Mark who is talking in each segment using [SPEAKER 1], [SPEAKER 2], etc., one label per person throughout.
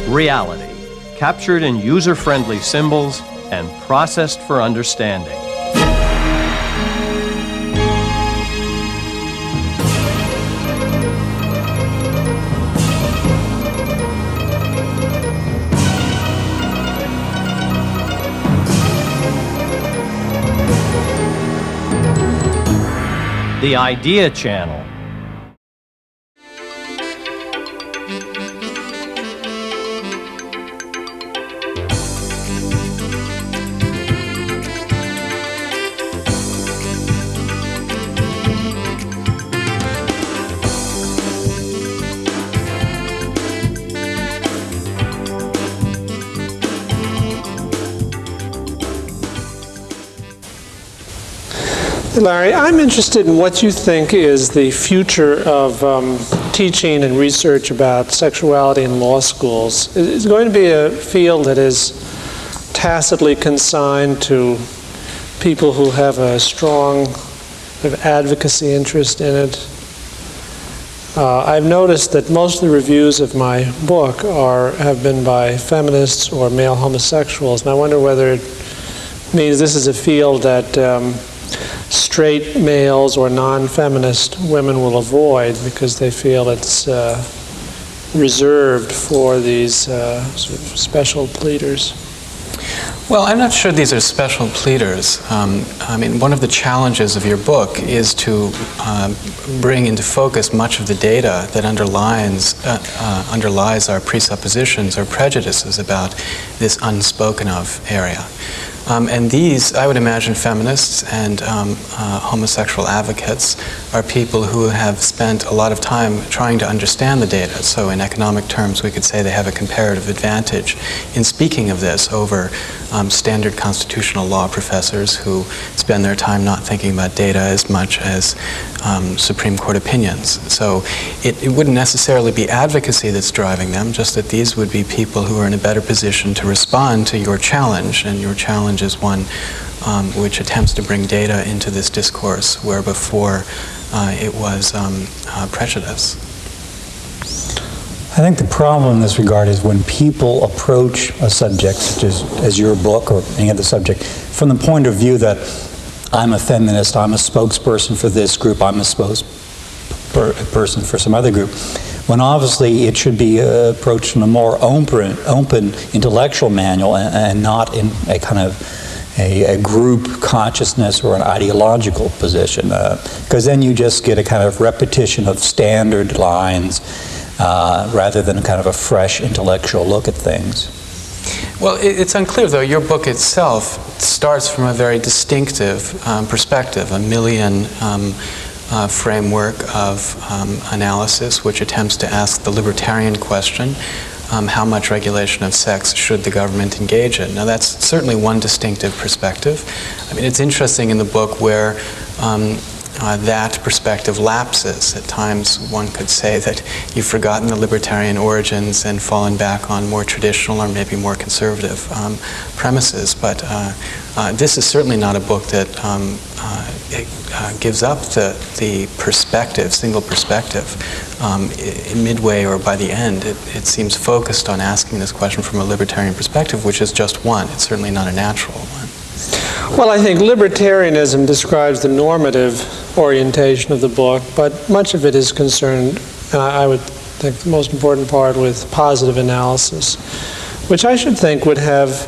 [SPEAKER 1] Reality, captured in user-friendly symbols and processed for understanding. The Idea Channel.
[SPEAKER 2] Larry, I'm interested in what you think is the future of teaching and research about sexuality in law schools. Is it going to be a field that is tacitly consigned to people who have a strong advocacy interest in it? I've noticed that most of the reviews of my book have been by feminists or male homosexuals, and I wonder whether it means this is a field that straight males or non-feminist women will avoid because they feel it's reserved for these sort of special pleaders.
[SPEAKER 3] Well, I'm not sure these are special pleaders. I mean, one of the challenges of your book is to bring into focus much of the data that underlies our presuppositions or prejudices about this unspoken of area. And these, I would imagine, feminists and homosexual advocates are people who have spent a lot of time trying to understand the data. So in economic terms, we could say they have a comparative advantage in speaking of this over standard constitutional law professors who spend their time not thinking about data as much as Supreme Court opinions. So it wouldn't necessarily be advocacy that's driving them, just that these would be people who are in a better position to respond to your challenge, and your challenge is one which attempts to bring data into this discourse where before it was prejudice.
[SPEAKER 4] I think the problem in this regard is when people approach a subject, such as your book or any other subject, from the point of view that I'm a feminist, I'm a spokesperson for this group, I'm a spokesperson for some other group, when obviously it should be approached in a more open intellectual manual and not in a kind of a group consciousness or an ideological position, because then you just get a kind of repetition of standard lines rather than kind of a fresh intellectual look at things.
[SPEAKER 3] Well, it's unclear, though. Your book itself starts from a very distinctive perspective, a Millian framework of analysis which attempts to ask the libertarian question, how much regulation of sex should the government engage in? Now, that's certainly one distinctive perspective. I mean, it's interesting in the book where that perspective lapses. At times, one could say that you've forgotten the libertarian origins and fallen back on more traditional or maybe more conservative premises. But this is certainly not a book that gives up the perspective, single perspective. Midway or by the end, it seems focused on asking this question from a libertarian perspective, which is just one. It's certainly not a natural one.
[SPEAKER 2] Well, I think libertarianism describes the normative orientation of the book, but much of it is concerned, and I would think the most important part, with positive analysis, which I should think would have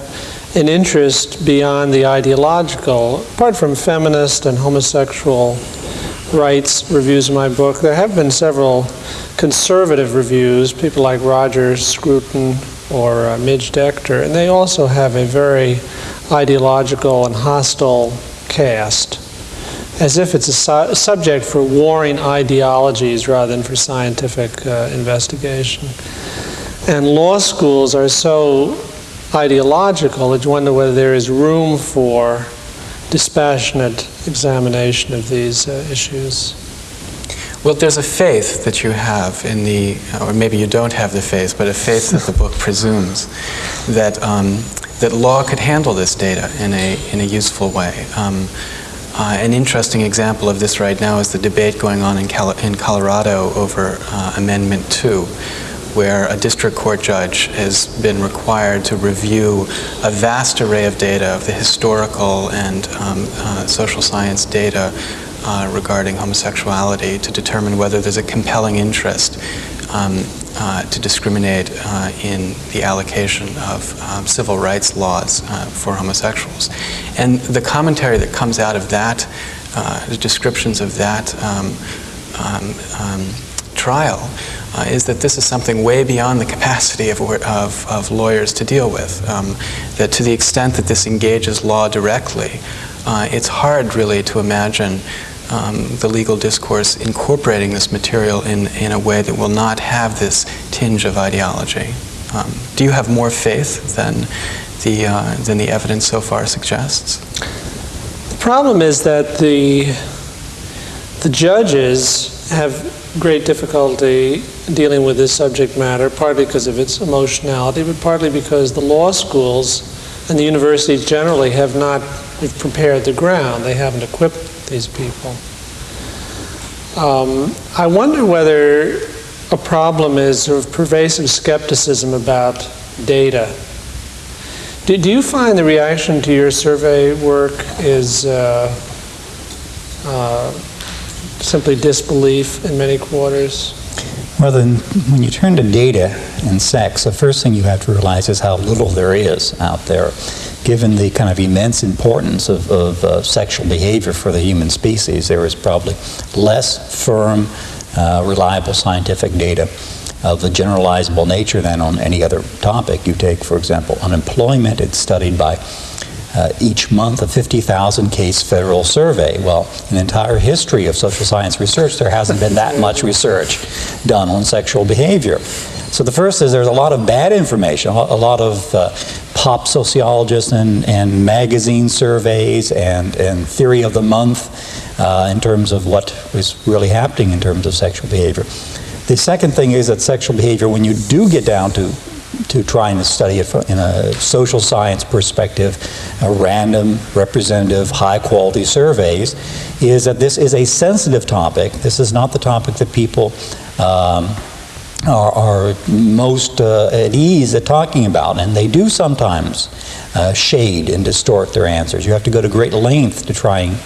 [SPEAKER 2] an interest beyond the ideological. Apart from feminist and homosexual rights reviews of my book, there have been several conservative reviews, people like Roger Scruton or Midge Decter, and they also have a very ideological and hostile cast, as if it's a subject for warring ideologies rather than for scientific investigation. And law schools are so ideological that you wonder whether there is room for dispassionate examination of these issues.
[SPEAKER 3] Well, there's a faith that you have in the, or maybe you don't have the faith, but a faith that the book presumes that that law could handle this data in a useful way. An interesting example of this right now is the debate going on in Colorado over Amendment 2, where a district court judge has been required to review a vast array of data, of the historical and social science data regarding homosexuality, to determine whether there's a compelling interest to discriminate in the allocation of civil rights laws for homosexuals. And the commentary that comes out of that, the descriptions of that trial, is that this is something way beyond the capacity of lawyers to deal with. That to the extent that this engages law directly, it's hard really to imagine the legal discourse incorporating this material in a way that will not have this tinge of ideology. Do you have more faith than the evidence so far suggests?
[SPEAKER 2] The problem is that the judges have great difficulty dealing with this subject matter, partly because of its emotionality, but partly because the law schools and the universities generally have not prepared the ground. They haven't equipped these people. I wonder whether a problem is sort of pervasive skepticism about data. Do you find the reaction to your survey work is simply disbelief in many quarters?
[SPEAKER 4] Well, then, when you turn to data and sex, the first thing you have to realize is how little there is out there. Given the kind of immense importance of sexual behavior for the human species, there is probably less firm, reliable scientific data of a generalizable nature than on any other topic. You take, for example, unemployment. It's studied by each month a 50,000 case federal survey. Well, in the entire history of social science research, there hasn't been that much research done on sexual behavior. So the first is there's a lot of bad information, a lot of pop sociologists and magazine surveys and theory of the month in terms of what is really happening in terms of sexual behavior. The second thing is that sexual behavior, when you do get down to trying to study it in a social science perspective, random, representative, high-quality surveys, is that this is a sensitive topic. This is not the topic that people are most at ease at talking about, and they do sometimes shade and distort their answers. You have to go to great length to try and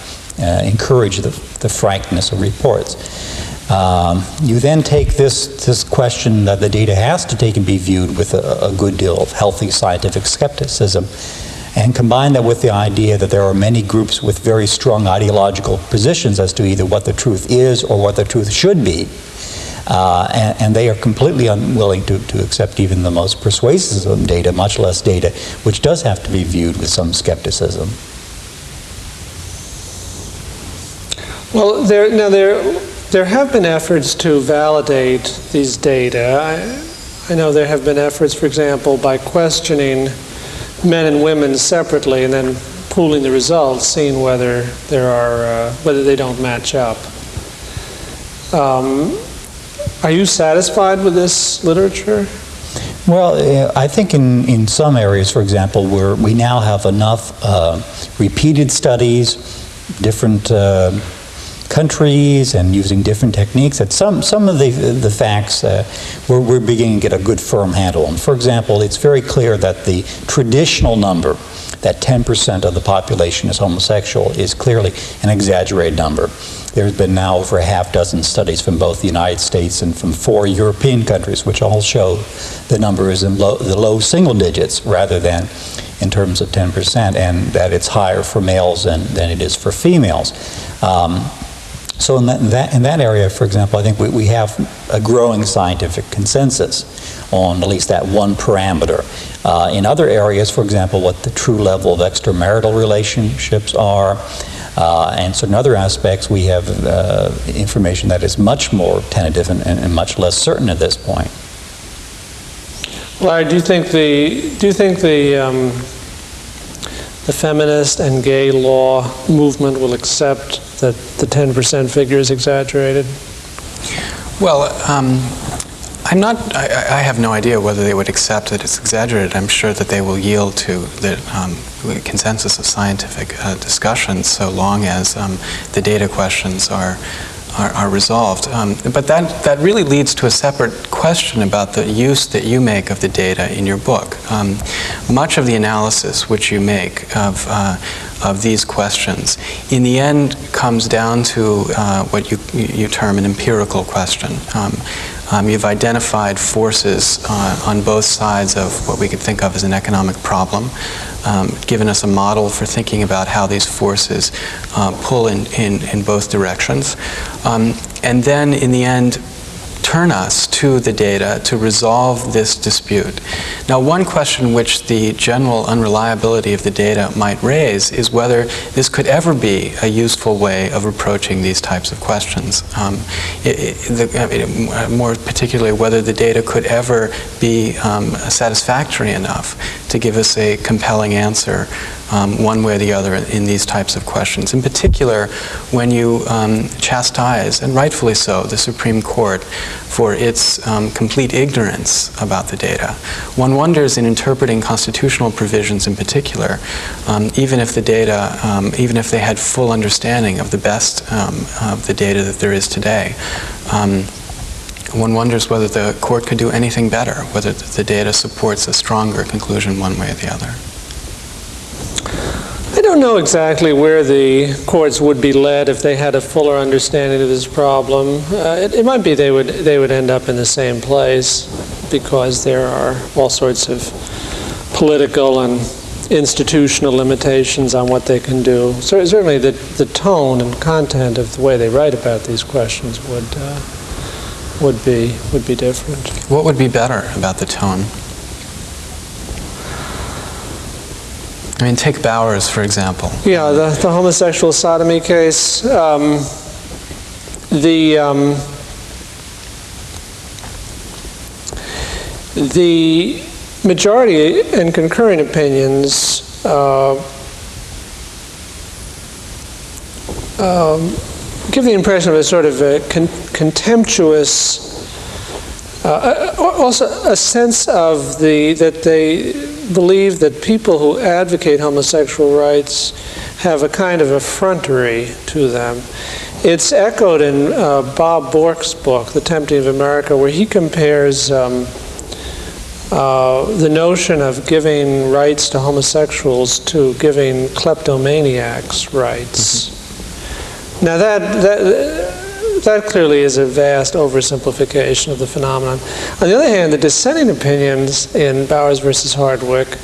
[SPEAKER 4] encourage the frankness of reports. You then take this question that the data has to take and be viewed with a good deal of healthy scientific skepticism, and combine that with the idea that there are many groups with very strong ideological positions as to either what the truth is or what the truth should be. And they are completely unwilling to accept even the most persuasive data, much less data which does have to be viewed with some skepticism.
[SPEAKER 2] Well, there have been efforts to validate these data. I know there have been efforts, for example, by questioning men and women separately and then pooling the results, seeing whether they don't match up. Are you satisfied with this literature?
[SPEAKER 4] Well, I think in some areas, for example, where we now have enough repeated studies, different countries, and using different techniques, that some of the facts we're beginning to get a good firm handle on. For example, it's very clear that the traditional number, that 10% of the population is homosexual, is clearly an exaggerated number. There's been now over a half dozen studies from both the United States and from 4 European countries, which all show the number is in the low single digits rather than in terms of 10%, and that it's higher for males than it is for females. So in that area, for example, I think we have a growing scientific consensus on at least that one parameter. In other areas, for example, what the true level of extramarital relationships are, and certain other aspects, we have information that is much more tentative and much less certain at this point.
[SPEAKER 2] Larry, do you think the feminist and gay law movement will accept that the 10% figure is exaggerated?
[SPEAKER 3] Well, I have no idea whether they would accept that it's exaggerated. I'm sure that they will yield to the consensus of scientific discussions so long as the data questions are are resolved. But that really leads to a separate question about the use that you make of the data in your book. Much of the analysis which you make of these questions, in the end, comes down to what you term an empirical question. You've identified forces on both sides of what we could think of as an economic problem, given us a model for thinking about how these forces pull in both directions, and then in the end turn us to the data to resolve this dispute. Now, one question which the general unreliability of the data might raise is whether this could ever be a useful way of approaching these types of questions. More particularly, whether the data could ever be satisfactory enough to give us a compelling answer one way or the other in these types of questions. In particular, when you chastise, and rightfully so, the Supreme Court for its complete ignorance about the data. One wonders, in interpreting constitutional provisions in particular, even if the data, even if they had full understanding of the best of the data that there is today, one wonders whether the court could do anything better, whether the data supports a stronger conclusion one way or the other.
[SPEAKER 2] I don't know exactly where the courts would be led if they had a fuller understanding of this problem. It might be they would end up in the same place, because there are all sorts of political and institutional limitations on what they can do. So certainly the tone and content of the way they write about these questions would be different.
[SPEAKER 3] What would be better about the tone? I mean, take Bowers, for example.
[SPEAKER 2] Yeah, the homosexual sodomy case. The majority and concurring opinions give the impression of a sort of a contemptuous, also a sense of that they believe that people who advocate homosexual rights have a kind of effrontery to them. It's echoed in Bob Bork's book, The Tempting of America, where he compares the notion of giving rights to homosexuals to giving kleptomaniacs rights. Now that clearly is a vast oversimplification of the phenomenon. On the other hand, the dissenting opinions in Bowers versus Hardwick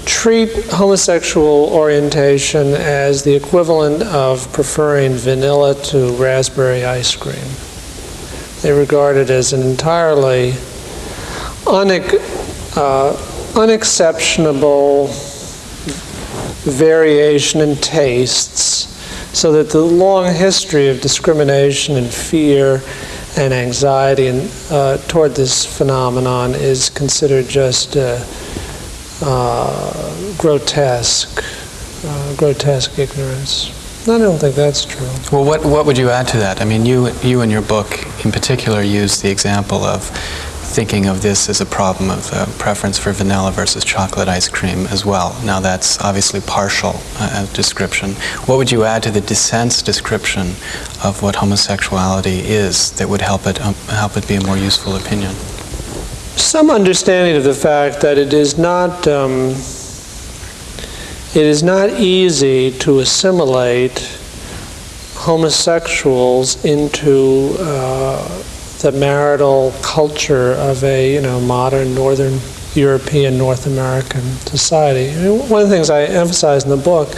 [SPEAKER 2] treat homosexual orientation as the equivalent of preferring vanilla to raspberry ice cream. They regard it as an entirely unexceptionable variation in tastes, so that the long history of discrimination and fear and anxiety toward this phenomenon is considered just grotesque ignorance. I don't think that's true.
[SPEAKER 3] Well, what would you add to that? I mean, you in your book in particular use the example of thinking of this as a problem of preference for vanilla versus chocolate ice cream as well. Now, that's obviously partial description. What would you add to the dissent's description of what homosexuality is that would help it be a more useful opinion?
[SPEAKER 2] Some understanding of the fact that it is not easy to assimilate homosexuals into the marital culture of a modern Northern European, North American society. I mean, one of the things I emphasize in the book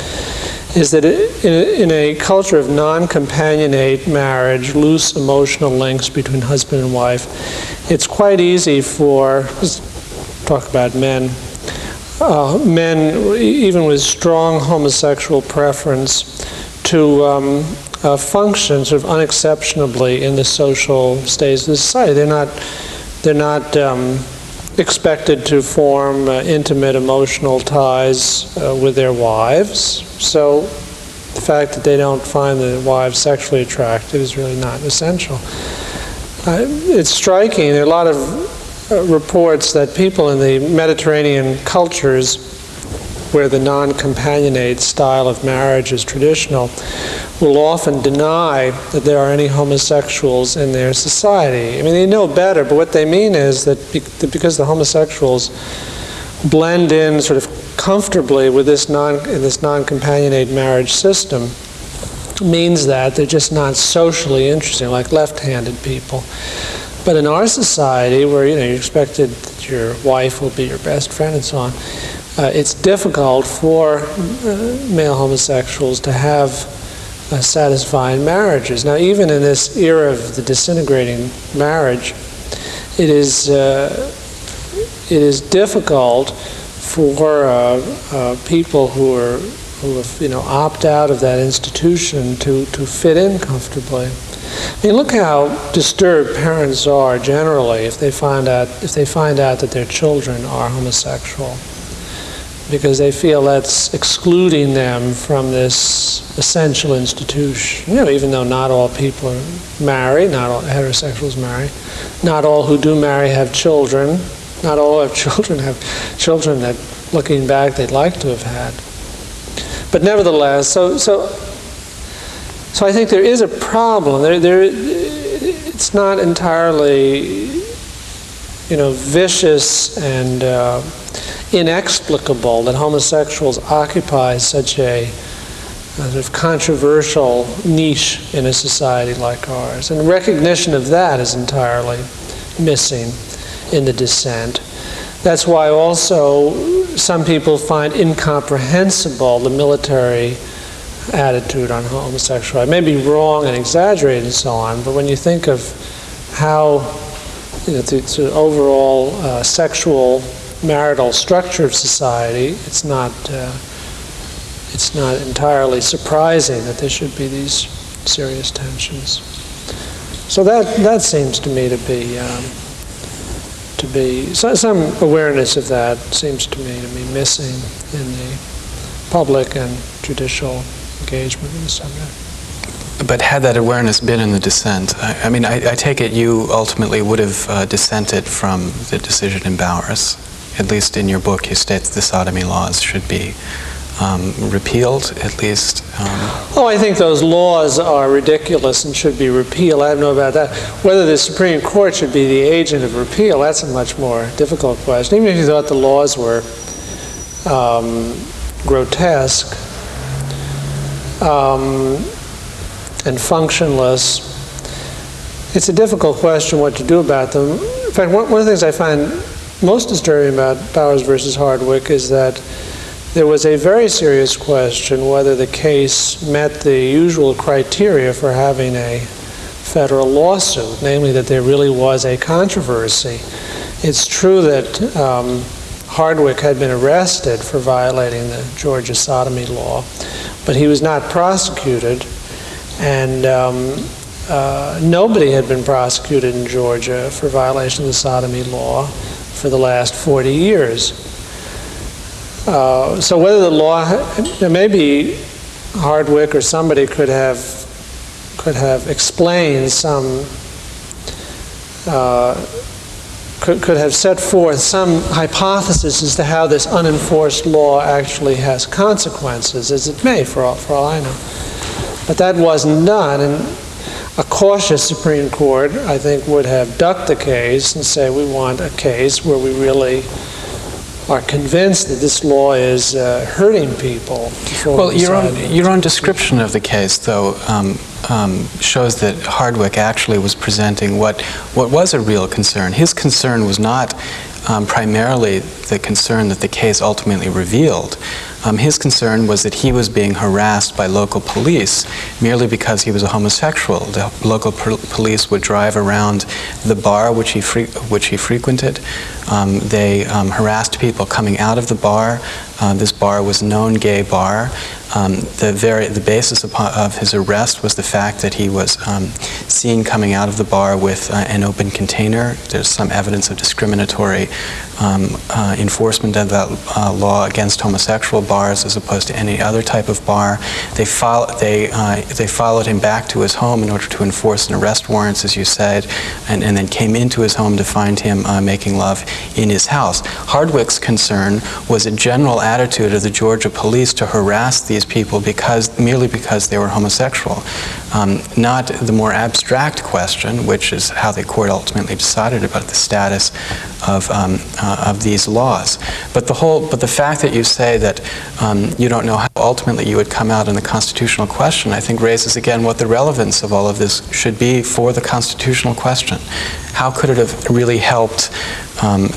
[SPEAKER 2] is that in a culture of non-companionate marriage, loose emotional links between husband and wife, it's quite easy for, let's talk about men, even with strong homosexual preference, to function sort of unexceptionably in the social states of the society. They're not expected to form intimate emotional ties with their wives. So the fact that they don't find the wives sexually attractive is really not essential. It's striking. There are a lot of reports that people in the Mediterranean cultures where the non-companionate style of marriage is traditional, will often deny that there are any homosexuals in their society. I mean, they know better, but what they mean is that because the homosexuals blend in sort of comfortably with this non-companionate marriage system, means that they're just not socially interesting, like left-handed people. But in our society, where you expected that your wife will be your best friend and so on, it's difficult for male homosexuals to have satisfying marriages. Now, even in this era of the disintegrating marriage, it is difficult for people who opt out of that institution to fit in comfortably. I mean, look how disturbed parents are generally if they find out that their children are homosexual, because they feel that's excluding them from this essential institution. Even though not all people are married, not all heterosexuals marry, not all who do marry have children, not all have children that, looking back, they'd like to have had. But nevertheless, so I think there is a problem. It's not entirely, vicious and inexplicable that homosexuals occupy such a sort of controversial niche in a society like ours. And recognition of that is entirely missing in the dissent. That's why also some people find incomprehensible the military attitude on homosexuality. It may be wrong and exaggerated and so on, but when you think of how the overall sexual marital structure of society, it's not entirely surprising that there should be these serious tensions. So that seems to me to be some awareness of that seems to me to be missing in the public and judicial engagement in the subject.
[SPEAKER 3] But had that awareness been in the dissent, I take it you ultimately would have dissented from the decision in Bowers. At least in your book, you state that the sodomy laws should be repealed, at least.
[SPEAKER 2] I think those laws are ridiculous and should be repealed. I don't know about that. Whether the Supreme Court should be the agent of repeal, that's a much more difficult question. Even if you thought the laws were grotesque and functionless, it's a difficult question what to do about them. In fact, one of the things I find most disturbing about Bowers versus Hardwick is that there was a very serious question whether the case met the usual criteria for having a federal lawsuit, namely that there really was a controversy. It's true that Hardwick had been arrested for violating the Georgia sodomy law, but he was not prosecuted, and nobody had been prosecuted in Georgia for violation of the sodomy law for the last 40 years. So whether the law, maybe Hardwick or somebody could have explained some, could have set forth some hypothesis as to how this unenforced law actually has consequences, as it may, for all I know. But that wasn't done, and a cautious Supreme Court, I think, would have ducked the case and say, we want a case where we really are convinced that this law is hurting people.
[SPEAKER 3] Well, your own description of the case, though, shows that Hardwick actually was presenting what was a real concern. His concern was not primarily the concern that the case ultimately revealed. His concern was that he was being harassed by local police merely because he was a homosexual. The local police would drive around the bar which he frequented. They harassed people coming out of the bar. This bar was a known gay bar. The basis of his arrest was the fact that he was seen coming out of the bar with an open container. There's some evidence of discriminatory enforcement of that law against homosexual bars as opposed to any other type of bar. They followed him back to his home in order to enforce an arrest warrant, as you said, and then came into his home to find him making love in his house. Hardwick's concern was a general attitude of the Georgia police to harass these people merely because they were homosexual, not the more abstract question, which is how the court ultimately decided about the status of these laws. But the fact that you say that you don't know how ultimately you would come out in the constitutional question, I think raises again what the relevance of all of this should be for the constitutional question. How could it have really helped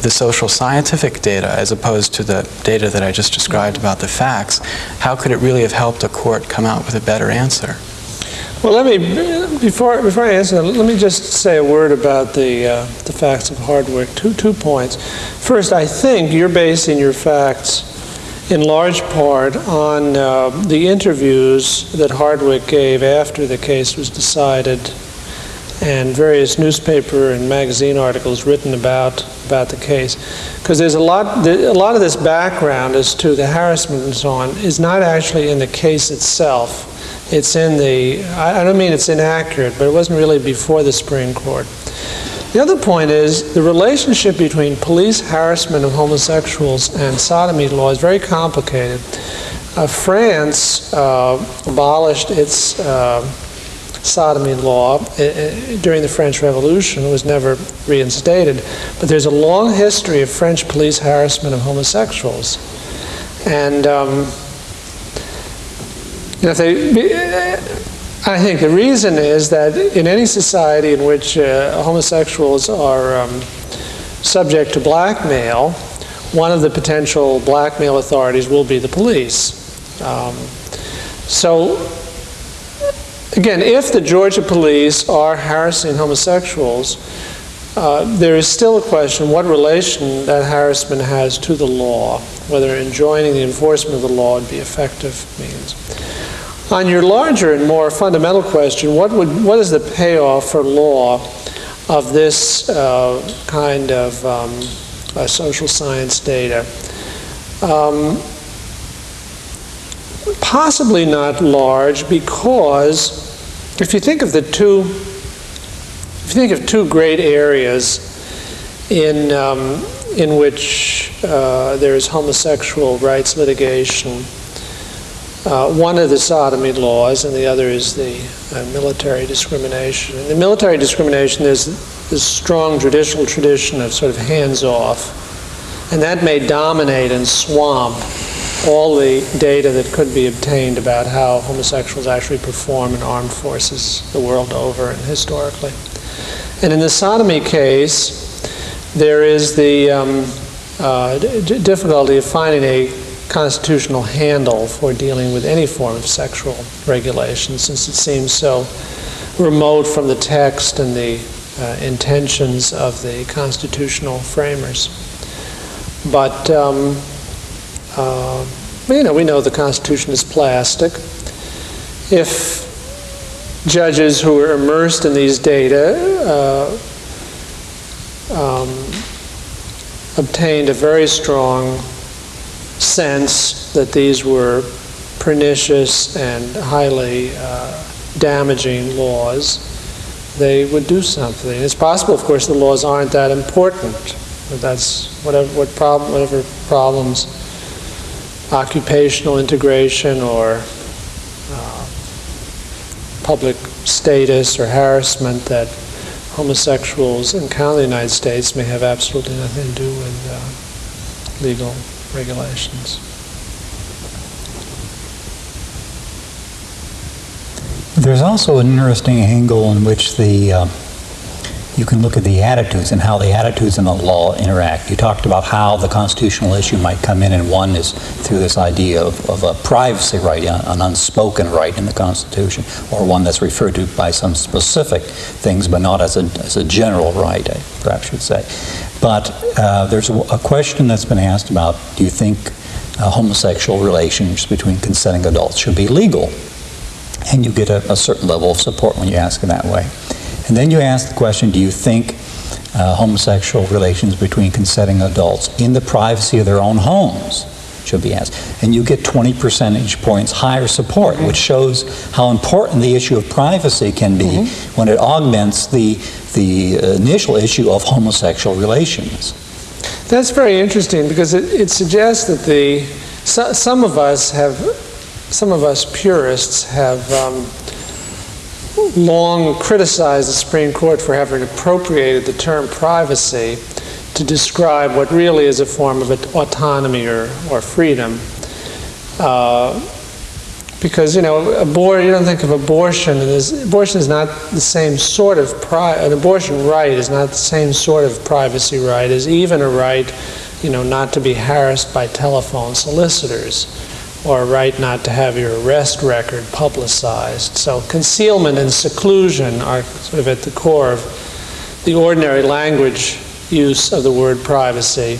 [SPEAKER 3] the social scientific data as opposed to the data that I just described about the facts? How could it really have helped a court come out with a better answer?
[SPEAKER 2] Well, before I answer that, let me just say a word about the facts of Hardwick. Two points. First, I think you're basing your facts in large part on the interviews that Hardwick gave after the case was decided, and various newspaper and magazine articles written about the case. Because there's a lot of this background as to the harassment and so on is not actually in the case itself. It's in I don't mean it's inaccurate, but it wasn't really before the Supreme Court. The other point is the relationship between police harassment of homosexuals and sodomy law is very complicated. France abolished its sodomy law during the French Revolution. It was never reinstated. But there's a long history of French police harassment of homosexuals. And I think the reason is that in any society in which homosexuals are subject to blackmail, one of the potential blackmail authorities will be the police. So, again, if the Georgia police are harassing homosexuals, there is still a question what relation that harassment has to the law, whether enjoining the enforcement of the law would be effective means. On your larger and more fundamental question, what is the payoff for law of this kind of social science data? Possibly not large, because if you think of two great areas in which there is homosexual rights litigation. One are the sodomy laws, and the other is the military discrimination. In the military discrimination, there's this strong judicial tradition of sort of hands-off, and that may dominate and swamp all the data that could be obtained about how homosexuals actually perform in armed forces the world over and historically. And in the sodomy case, there is the difficulty of finding a constitutional handle for dealing with any form of sexual regulation, since it seems so remote from the text and the intentions of the constitutional framers. But we know the Constitution is plastic. If judges who are immersed in these data obtained a very strong sense that these were pernicious and highly damaging laws, they would do something. It's possible, of course, the laws aren't that important. But that's whatever problems, occupational integration or public status or harassment that homosexuals encounter in the United States may have absolutely nothing to do with legal regulations.
[SPEAKER 4] There's also an interesting angle in which you can look at the attitudes and how the attitudes and the law interact. You talked about how the constitutional issue might come in, and one is through this idea of a privacy right, an unspoken right in the Constitution, or one that's referred to by some specific things, but not as a general right, I perhaps should say. But there's a question that's been asked about, do you think homosexual relations between consenting adults should be legal? And you get a certain level of support when you ask it that way. And then you ask the question, do you think homosexual relations between consenting adults in the privacy of their own homes should be asked. And you get 20 percentage points higher support, which shows how important the issue of privacy can be when it augments the initial issue of homosexual relations.
[SPEAKER 2] That's very interesting because it suggests that some of us purists have long criticized the Supreme Court for having appropriated the term privacy to describe what really is a form of autonomy or freedom. Because, you know, you don't think of abortion, and abortion is not the same sort of an abortion right is not the same sort of privacy right as even a right, you know, not to be harassed by telephone solicitors, or a right not to have your arrest record publicized. So concealment and seclusion are sort of at the core of the ordinary language use of the word privacy.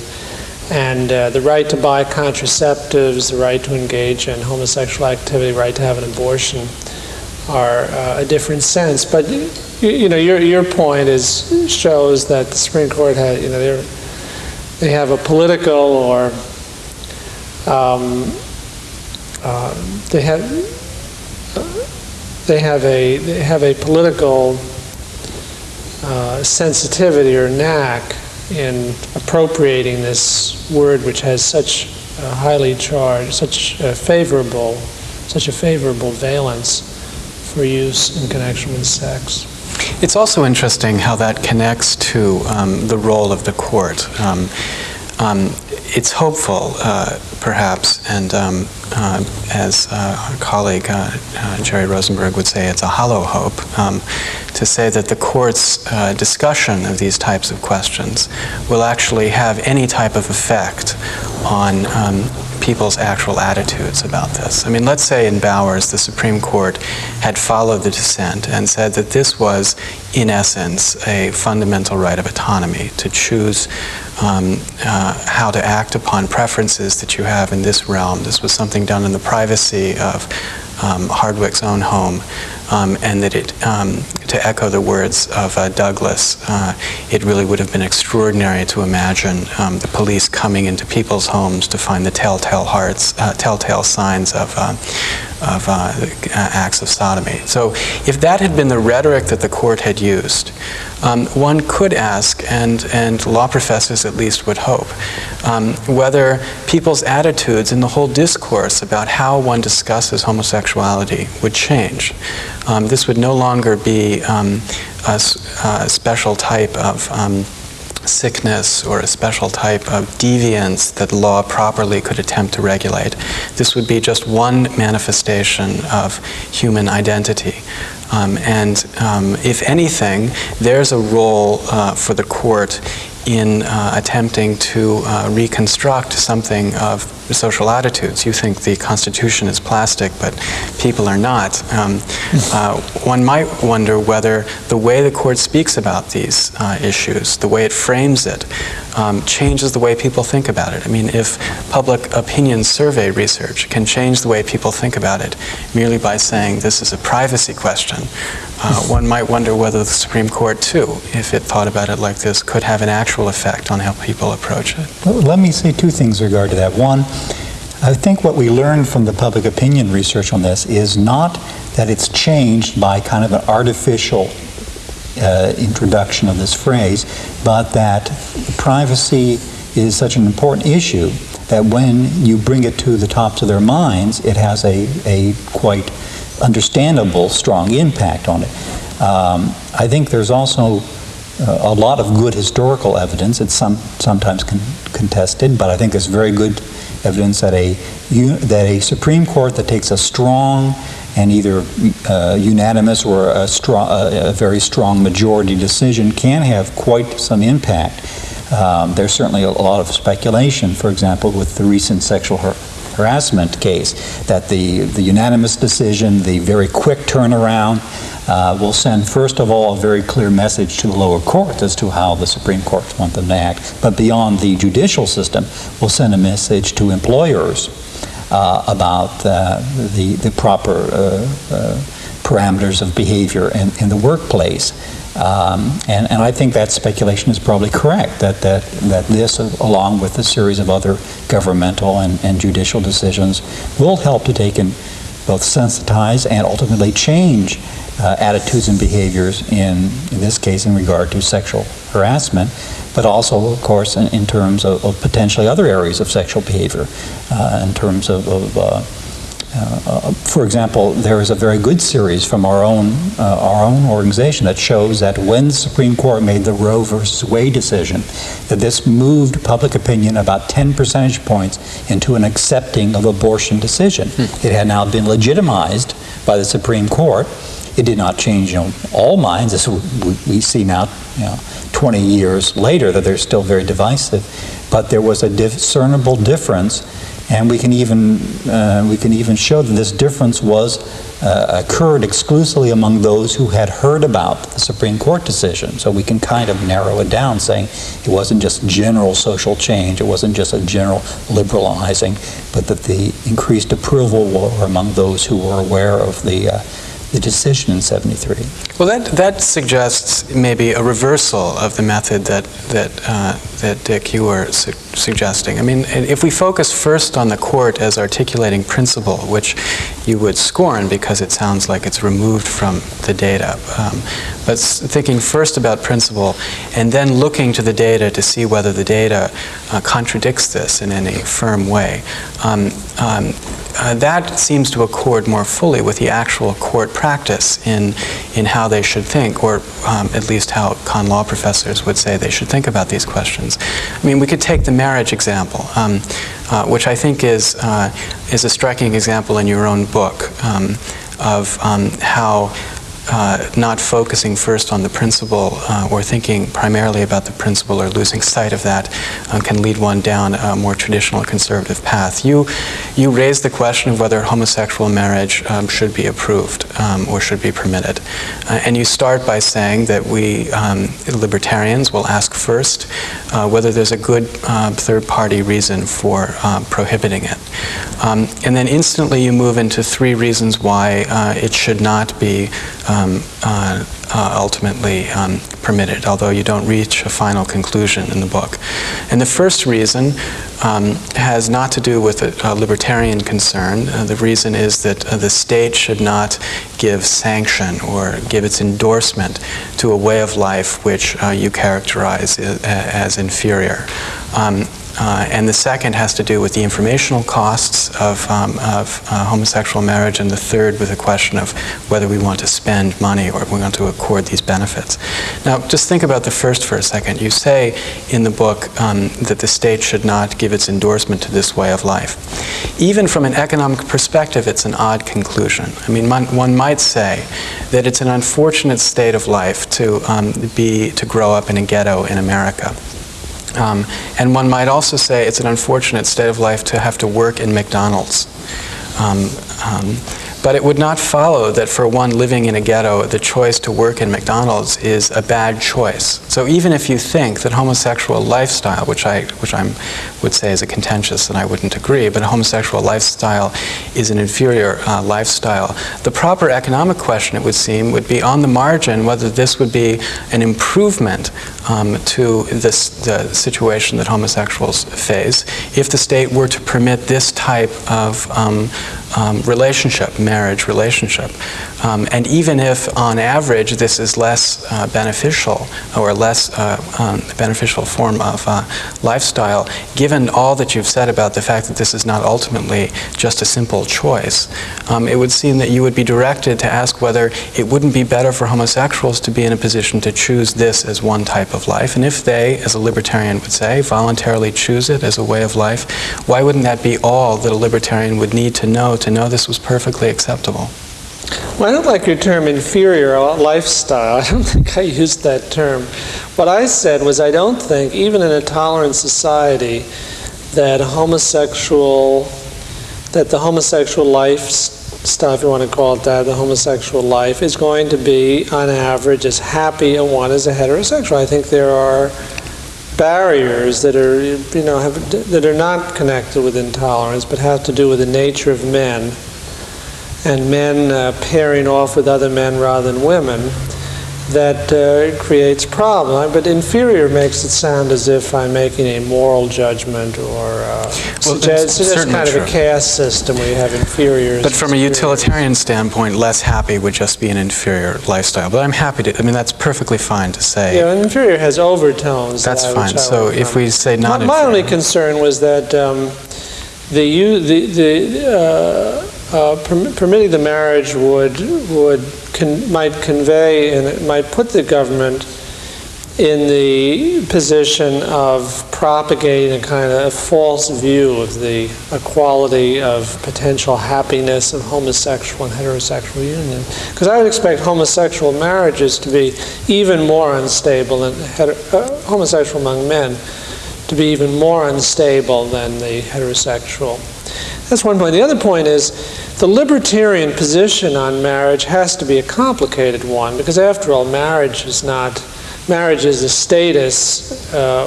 [SPEAKER 2] And the right to buy contraceptives, the right to engage in homosexual activity, the right to have an abortion are a different sense. But you know, your point shows that the Supreme Court had, you know, they have a political or they have a political sensitivity or knack in appropriating this word, which has such a highly charged, such a favorable valence for use in connection with sex.
[SPEAKER 3] It's also interesting how that connects to the role of the court. It's hopeful, perhaps, and as our colleague Jerry Rosenberg would say, it's a hollow hope, to say that the court's discussion of these types of questions will actually have any type of effect on people's actual attitudes about this. I mean, let's say in Bowers, the Supreme Court had followed the dissent and said that this was, in essence, a fundamental right of autonomy to choose how to act upon preferences that you have in this realm. This was something done in the privacy of Hardwick's own home, and that to echo the words of Douglas, it really would have been extraordinary to imagine the police coming into people's homes to find the telltale signs of acts of sodomy. So if that had been the rhetoric that the court had used, one could ask, and law professors at least would hope, whether people's attitudes in the whole discourse about how one discusses homosexuality would change. This would no longer be a special type of sickness or a special type of deviance that law properly could attempt to regulate. This would be just one manifestation of human identity. If anything, there's a role for the court in attempting to reconstruct something of social attitudes. You think the Constitution is plastic, but people are not. One might wonder whether the way the court speaks about these issues, the way it frames it, changes the way people think about it. I mean, if public opinion survey research can change the way people think about it merely by saying this is a privacy question, one might wonder whether the Supreme Court, too, if it thought about it like this, could have an actual effect on how people approach it.
[SPEAKER 4] Well, let me say two things in regard to that. One, I think what we learned from the public opinion research on this is not that it's changed by kind of an artificial introduction of this phrase, but that privacy is such an important issue that when you bring it to the tops of their minds, it has a quite understandable, strong impact on it. I think there's also a lot of good historical evidence. It's sometimes contested, but I think there's very good evidence that a Supreme Court that takes a strong and either unanimous or a very strong majority decision can have quite some impact. There's certainly a lot of speculation, for example, with the recent sexual harassment case, that the unanimous decision, the very quick turnaround, will send, first of all, a very clear message to the lower courts as to how the Supreme Court want them to act, but beyond the judicial system, will send a message to employers about the proper parameters of behavior in the workplace. And I think that speculation is probably correct, that this, along with a series of other governmental and judicial decisions, will help to take in both sensitize and ultimately change attitudes and behaviors in this case in regard to sexual harassment, but also, of course, in terms of potentially other areas of sexual behavior, in terms of for example, there is a very good series from our own organization that shows that when the Supreme Court made the Roe versus Wade decision, that this moved public opinion about 10 percentage points into an accepting of abortion decision. It had now been legitimized by the Supreme Court. It did not change, all minds, as we see now, 20 years later, that they're still very divisive. But there was a discernible difference, and we can even show that this difference occurred exclusively among those who had heard about the Supreme Court decision. So we can kind of narrow it down, saying it wasn't just general social change, it wasn't just a general liberalizing, but that the increased approval were among those who were aware of the decision in 73.
[SPEAKER 3] Well, that suggests maybe a reversal of the method that Dick, you were suggesting. I mean, if we focus first on the court as articulating principle, which you would scorn because it sounds like it's removed from the data, but thinking first about principle and then looking to the data to see whether the data contradicts this in any firm way, that seems to accord more fully with the actual court practice in how they should think, or at least how con law professors would say they should think about these questions. I mean, we could take the marriage example, which I think is a striking example in your own book of how not focusing first on the principle or thinking primarily about the principle or losing sight of that can lead one down a more traditional conservative path. You raised the question of whether homosexual marriage should be approved or should be permitted. And you start by saying that we libertarians will ask first whether there's a good third-party reason for prohibiting it. And then instantly you move into 3 reasons why it should not be ultimately permitted, although you don't reach a final conclusion in the book. And the first reason has not to do with a libertarian concern. The reason is that the state should not give sanction or give its endorsement to a way of life which you characterize as inferior. And the second has to do with the informational costs of homosexual marriage, and the third with the question of whether we want to spend money or we want to accord these benefits. Now, just think about the first for a second. You say in the book that the state should not give its endorsement to this way of life. Even from an economic perspective, it's an odd conclusion. I mean, one might say that it's an unfortunate state of life to grow up in a ghetto in America. And one might also say it's an unfortunate state of life to have to work in McDonald's. But it would not follow that for one living in a ghetto, the choice to work in McDonald's is a bad choice. So even if you think that homosexual lifestyle, which I would say is a contentious, and I wouldn't agree, but a homosexual lifestyle is an inferior lifestyle, the proper economic question, it would seem, would be on the margin whether this would be an improvement to the situation that homosexuals face if the state were to permit this type of marriage relationship. And even if, on average, this is less beneficial or less beneficial form of lifestyle, given all that you've said about the fact that this is not ultimately just a simple choice, it would seem that you would be directed to ask whether it wouldn't be better for homosexuals to be in a position to choose this as one type of life. And if they, as a libertarian would say, voluntarily choose it as a way of life, why wouldn't that be all that a libertarian would need to know this was perfectly acceptable?
[SPEAKER 2] Well, I don't like your term inferior lifestyle. I don't think I used that term. What I said was I don't think, even in a tolerant society, that the homosexual lifestyle, if you want to call it that, the homosexual life, is going to be, on average, as happy a one as a heterosexual. I think there are barriers that are, that are not connected with intolerance, but have to do with the nature of men, and men pairing off with other men rather than women. that creates problem. But inferior makes it sound as if I'm making a moral judgment or suggests kind of a caste system where you have inferiors.
[SPEAKER 3] But from a utilitarian standpoint, less happy would just be an inferior lifestyle. But I'm happy to, I mean, that's perfectly fine to say.
[SPEAKER 2] Yeah, an inferior has overtones.
[SPEAKER 3] That's fine. So if we say not inferior.
[SPEAKER 2] My only concern was that permitting the marriage might convey, and it might put the government in the position of propagating a kind of false view of the equality of potential happiness of homosexual and heterosexual union. Because I would expect homosexual marriages to be even more unstable, and homosexual among men to be even more unstable than the heterosexual. That's one point. The other point is the libertarian position on marriage has to be a complicated one, because after all, marriage is a status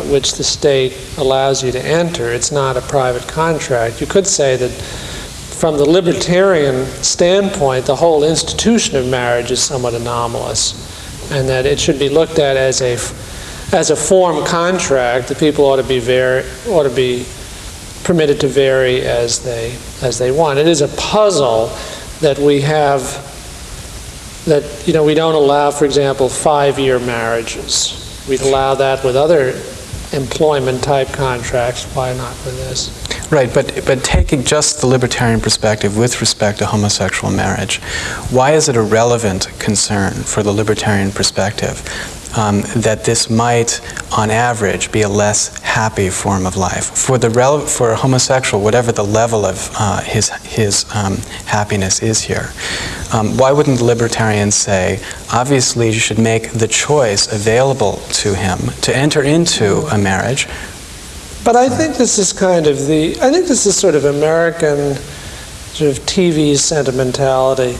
[SPEAKER 2] which the state allows you to enter. It's not a private contract. You could say that from the libertarian standpoint, the whole institution of marriage is somewhat anomalous, and that it should be looked at as a form contract. The people ought to be permitted to vary as they want. It is a puzzle that we have, that we don't allow, for example, 5-year marriages. We'd allow that with other employment type contracts. Why not with this?
[SPEAKER 3] Right, but taking just the libertarian perspective with respect to homosexual marriage, why is it a relevant concern for the libertarian perspective that this might, on average, be a less happy form of life? For a homosexual, whatever the level of his happiness is here, why wouldn't the libertarians say, obviously you should make the choice available to him to enter into a marriage?
[SPEAKER 2] But I think this is sort of American sort of TV sentimentality.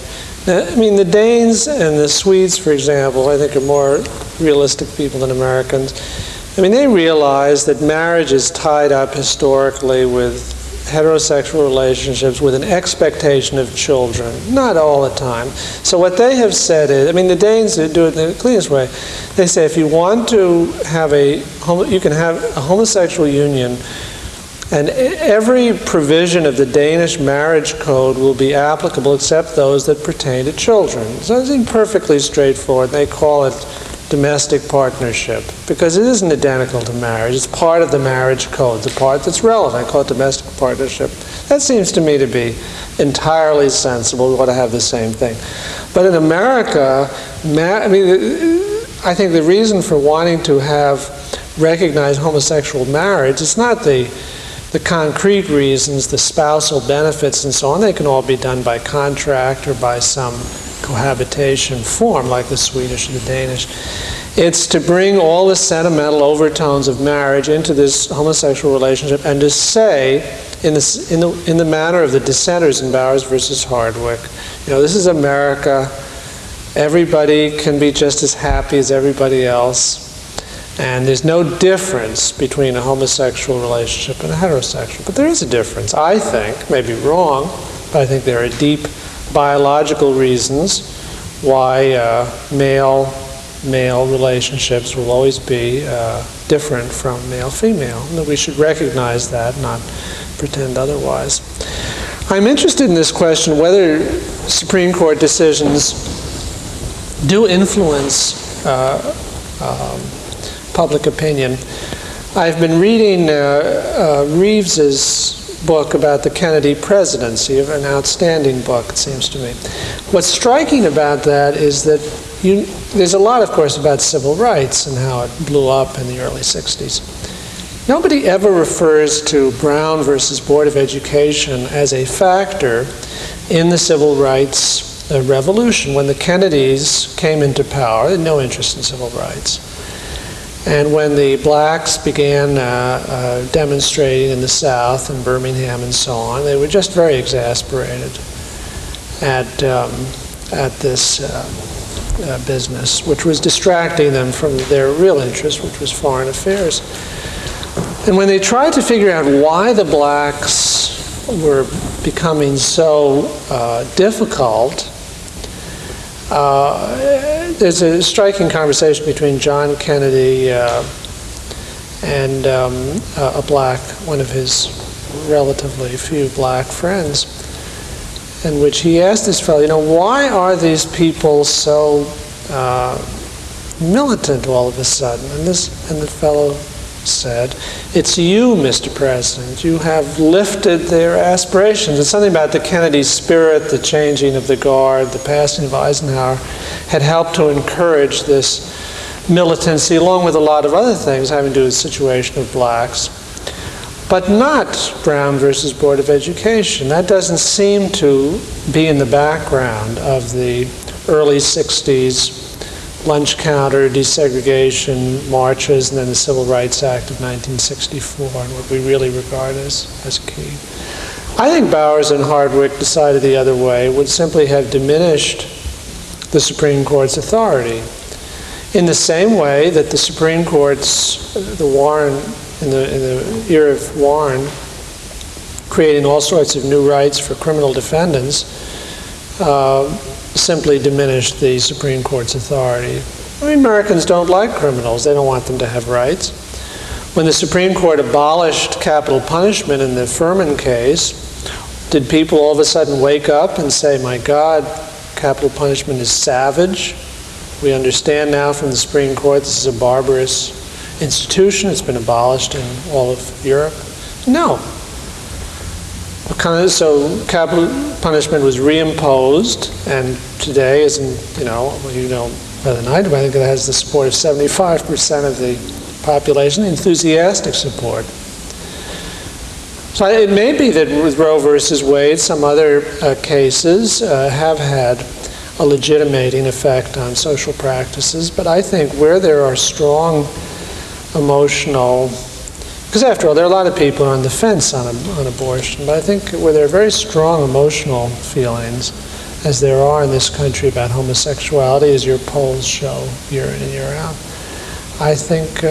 [SPEAKER 2] I mean, the Danes and the Swedes, for example, I think are more realistic people than Americans. I mean, they realize that marriage is tied up historically with heterosexual relationships with an expectation of children, not all the time. So what they have said is, I mean, the Danes do it in the cleanest way. They say if you want to have you can have a homosexual union, and every provision of the Danish marriage code will be applicable except those that pertain to children. So it's perfectly straightforward. They call it domestic partnership because it isn't identical to marriage. It's part of the marriage code, the part that's relevant. I call it domestic partnership. That seems to me to be entirely sensible. We ought to have the same thing. But in America, I think the reason for wanting to have recognized homosexual marriage is not the concrete reasons, the spousal benefits and so on. They can all be done by contract or by some cohabitation form like the Swedish or the Danish. It's to bring all the sentimental overtones of marriage into this homosexual relationship and to say, in the manner of the dissenters in Bowers versus Hardwick, this is America. Everybody can be just as happy as everybody else. And there's no difference between a homosexual relationship and a heterosexual. But there is a difference, I think, maybe wrong, but I think there are deep biological reasons why male relationships will always be different from male-female. And that we should recognize that, not pretend otherwise. I'm interested in this question, whether Supreme Court decisions do influence public opinion. I've been reading Reeves's book about the Kennedy presidency, an outstanding book, it seems to me. What's striking about that is that there's a lot, of course, about civil rights and how it blew up in the early 60s. Nobody ever refers to Brown versus Board of Education as a factor in the civil rights revolution. When the Kennedys came into power, they had no interest in civil rights. And when the blacks began demonstrating in the South, in Birmingham and so on, they were just very exasperated at this business, which was distracting them from their real interest, which was foreign affairs. And when they tried to figure out why the blacks were becoming so difficult, there's a striking conversation between John Kennedy and one of his relatively few black friends, in which he asked this fellow, why are these people so militant all of a sudden? And the fellow said, "It's you, Mr. President. You have lifted their aspirations." And something about the Kennedy spirit, the changing of the guard, the passing of Eisenhower, had helped to encourage this militancy, along with a lot of other things having to do with the situation of blacks. But not Brown versus Board of Education. That doesn't seem to be in the background of the early 60s lunch counter, desegregation marches, and then the Civil Rights Act of 1964, and what we really regard as key. I think Bowers and Hardwick decided the other way would simply have diminished the Supreme Court's authority, in the same way that the Supreme Court's, the Warren, in the era of Warren, creating all sorts of new rights for criminal defendants, simply diminished the Supreme Court's authority. I mean, Americans don't like criminals. They don't want them to have rights. When the Supreme Court abolished capital punishment in the Furman case, did people all of a sudden wake up and say, my God, capital punishment is savage? We understand now from the Supreme Court this is a barbarous institution. It's been abolished in all of Europe. No. So capital punishment was reimposed, and today, as you know better than I do, I think it has the support of 75% of the population, enthusiastic support. So it may be that with Roe versus Wade, some other cases have had a legitimating effect on social practices, but I think where there are strong emotional, because after all, there are a lot of people on the fence on abortion, but I think where there are very strong emotional feelings, as there are in this country about homosexuality, as your polls show year in and year out, I think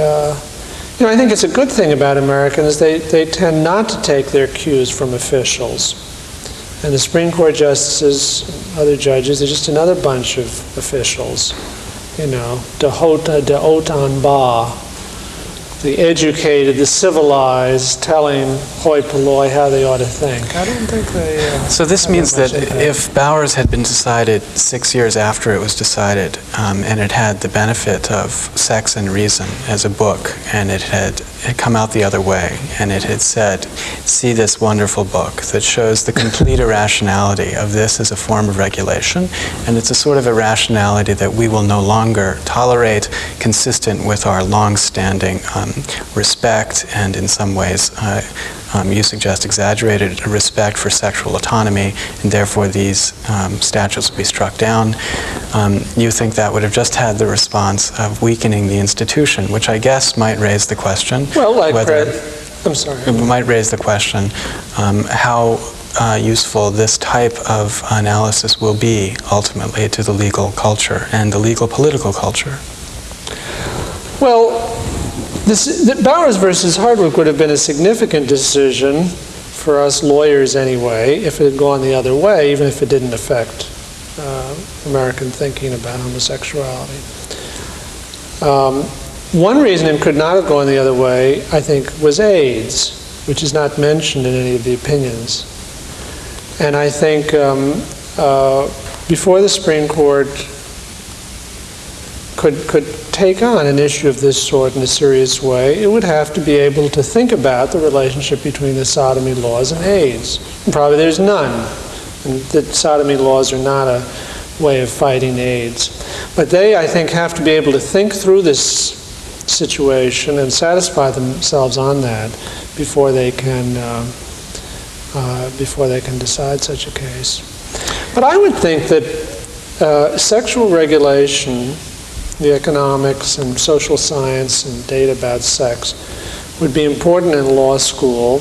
[SPEAKER 2] I think it's a good thing about Americans. They tend not to take their cues from officials. And the Supreme Court justices, other judges, they're just another bunch of officials, de haut en bas, the educated, the civilized, telling hoi polloi how they ought to think. I don't think they...
[SPEAKER 3] So this means that if Bowers had been decided 6 years after it was decided, and it had the benefit of Sex and Reason as a book, and it had come out the other way, and it had said, see this wonderful book that shows the complete irrationality of this as a form of regulation, and it's a sort of irrationality that we will no longer tolerate, consistent with our long-standing respect, and in some ways, you suggest exaggerated respect for sexual autonomy, and therefore these statutes will be struck down. You think that would have just had the response of weakening the institution, which I guess might raise the question.
[SPEAKER 2] Well, like
[SPEAKER 3] I'm sorry. It might raise the question how useful this type of analysis will be ultimately to the legal culture and the legal political culture.
[SPEAKER 2] Well, Bowers versus Hardwick would have been a significant decision for us lawyers anyway, if it had gone the other way, even if it didn't affect American thinking about homosexuality. One reason it could not have gone the other way, I think, was AIDS, which is not mentioned in any of the opinions. And I think before the Supreme Court could take on an issue of this sort in a serious way, it would have to be able to think about the relationship between the sodomy laws and AIDS. And probably there's none. And that sodomy laws are not a way of fighting AIDS. But they, I think, have to be able to think through this situation and satisfy themselves on that before they can decide such a case. But I would think that sexual regulation, the economics and social science and data about sex, would be important in law school,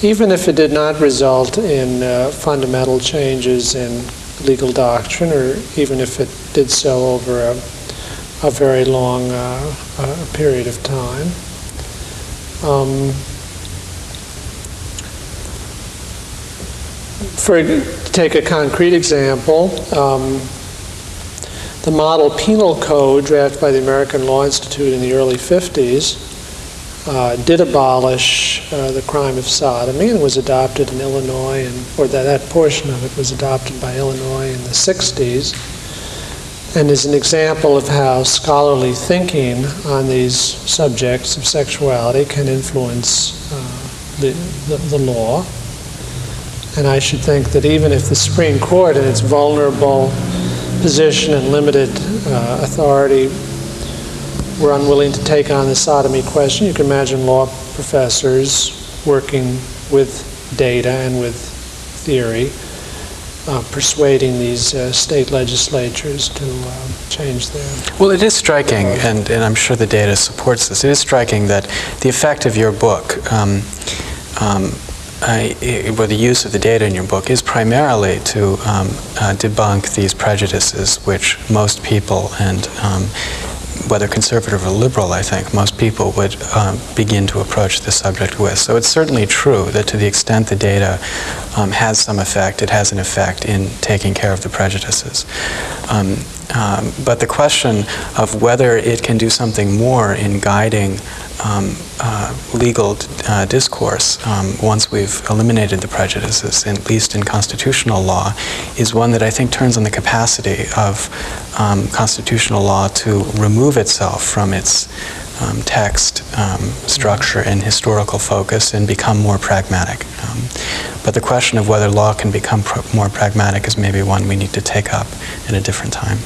[SPEAKER 2] even if it did not result in fundamental changes in legal doctrine, or even if it did so over a very long period of time. To take a concrete example, The model penal code drafted by the American Law Institute in the early 50s did abolish the crime of sodomy, and was adopted in Illinois, or that portion of it was adopted by Illinois in the 60s, and is an example of how scholarly thinking on these subjects of sexuality can influence the law. And I should think that even if the Supreme Court, in its vulnerable position and limited authority, were unwilling to take on the sodomy question, you can imagine law professors working with data and with theory, persuading these state legislatures to change their...
[SPEAKER 3] Well, it is striking, and I'm sure the data supports this, it is striking that the effect of your book, or the use of the data in your book, is primarily to debunk these prejudices which most people, and whether conservative or liberal, I think, most people would begin to approach this subject with. So it's certainly true that to the extent the data has some effect, it has an effect in taking care of the prejudices. But the question of whether it can do something more in guiding legal discourse once we've eliminated the prejudices, at least in constitutional law, is one that I think turns on the capacity of constitutional law to remove itself from its text, structure, and historical focus and become more pragmatic. But the question of whether law can become more pragmatic is maybe one we need to take up at a different time.